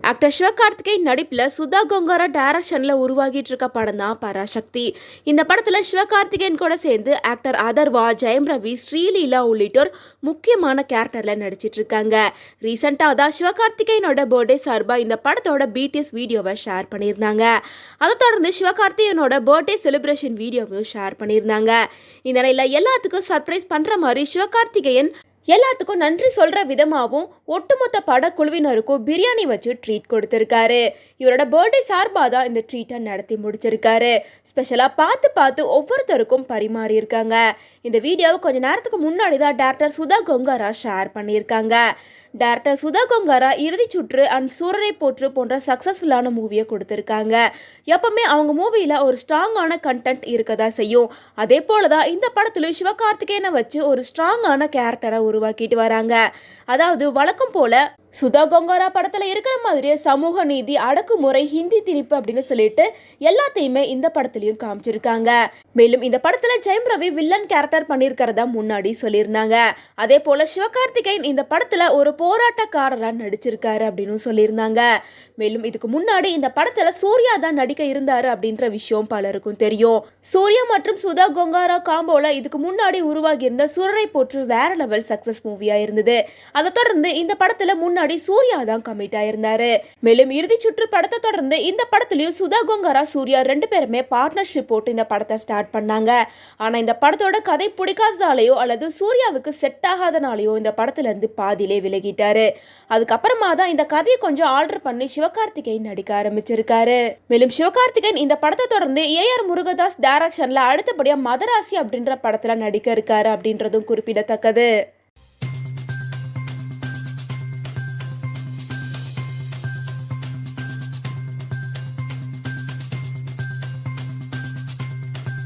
Actor Sivakarthikeyan நடிப்பில் சுதா கொங்காரா டைரக்ஷனில் உருவாகிட்டு இருக்க படம் தான் பராசக்தி. இந்த படத்தில் சிவகார்த்திகேயன் கூட சேர்ந்து ஆக்டர் அதர்வா, ஜெயம் ரவி, ஸ்ரீலீலா உள்ளிட்டோர் முக்கியமான கேரக்டரில் நடிச்சிட்டு இருக்காங்க. ரீசெண்டாக தான் சிவகார்த்திகேயனோட பர்த்டே சார்பாக இந்த படத்தோட பிடிஎஸ் வீடியோவை ஷேர் பண்ணியிருந்தாங்க. அதை தொடர்ந்து சிவகார்த்திகேயனோட பர்த்டே செலிப்ரேஷன் வீடியோவையும் ஷேர் பண்ணியிருந்தாங்க. இந்த நிலையில் எல்லாத்துக்கும் சர்ப்ரைஸ் பண்ணுற மாதிரி சிவகார்த்திகேயன் எல்லாத்துக்கும் நன்றி சொல்ற விதமாகவும் ஒட்டுமொத்த படக்குழுவினருக்கும் பிரியாணி வச்சு ட்ரீட் கொடுத்திருக்காரு. இவரோட பர்த்டே சார்பாக தான் இந்த ட்ரீட்டை நடத்தி முடிச்சிருக்காரு. ஸ்பெஷலாக பார்த்து ஒவ்வொருத்தருக்கும் பரிமாறி இருக்காங்க. இந்த வீடியோவை கொஞ்ச நேரத்துக்கு முன்னாடி தான் டைரக்டர் சுதா கொங்காரா ஷேர் பண்ணியிருக்காங்க. டைரக்டர் சுதா கொங்காரா இறுதி சுற்று அண்ட் சூரரை போற்று போன்ற சக்ஸஸ்ஃபுல்லான மூவியை கொடுத்துருக்காங்க. எப்பவுமே அவங்க மூவியில் ஒரு ஸ்ட்ராங்கான கண்டென்ட் இருக்கதா செய்யும். அதே போல தான் இந்த படத்துல சிவகார்த்திகேயனை வச்சு ஒரு ஸ்ட்ராங்கான கேரக்டரை உருவாக்கிட்டு வராங்க. அதாவது வழக்கம் போல சுதா கொங்காரா படத்துல இருக்கிற மாதிரியே சமூக நீதி, அடக்குமுறை, ஹிந்தி திணிப்பு அப்படின்னு சொல்லிட்டு எல்லாத்தையுமே இந்த படத்துலயும் காமிச்சிருக்காங்க. மேலும் இந்த படத்துல ஜெயம் ரவி வில்லன் கேரக்டர் பண்ணியிருக்கிறதா முன்னாடி சொல்லியிருந்தாங்க. அதே போல சிவகார்த்திகேயன் இந்த படத்துல ஒரு போராட்டக்காரரா நடிச்சிருக்காரு அப்படின்னு சொல்லியிருந்தாங்க. மேலும் இதுக்கு முன்னாடி இந்த படத்துல சூர்யா தான் நடிக்க இருந்தாரு அப்படின்ற விஷயம் பலருக்கும் தெரியும். சூர்யா மற்றும் சுதா கொங்காரா காம்போல இதுக்கு முன்னாடி உருவாகி இருந்த சூரரை போற்று வேற லெவல் சக்சஸ் மூவியா இருந்தது. அதை தொடர்ந்து இந்த படத்துல முன்னாடி சூர்யா தான் கமிட் ஆயிருந்தாரு. மேலும் இறுதி சுற்று படத்தை தொடர்ந்து இந்த படத்துலயும் சுதா கொங்காரா, சூர்யா ரெண்டு பேருமே பார்ட்னர்ஷிப் போட்டு இந்த படத்தை ஸ்டார்ட் பண்ணாங்க. ஆனா இந்த படத்தோட கதை பிடிக்காததாலேயோ அல்லது சூர்யாவுக்கு செட் ஆகாதனாலேயோ இந்த படத்துல இருந்து பாதியிலே விலகிட்டாரு. அதுக்கப்புறமா தான் இந்த கதையை கொஞ்சம் ஆல்டர் பண்ணி சிவகார்த்திகேயன் நடிக்க ஆரம்பிச்சிருக்காரு. மேலும் சிவகார்த்திகேயன் இந்த படத்தை தொடர்ந்து ஏஆர் முருகதாஸ் டைரக்ஷன்ல அடுத்தபடியா மதராசி அப்படின்ற படத்துல நடிக்க இருக்காரு அப்படின்றதும் குறிப்பிடத்தக்கது.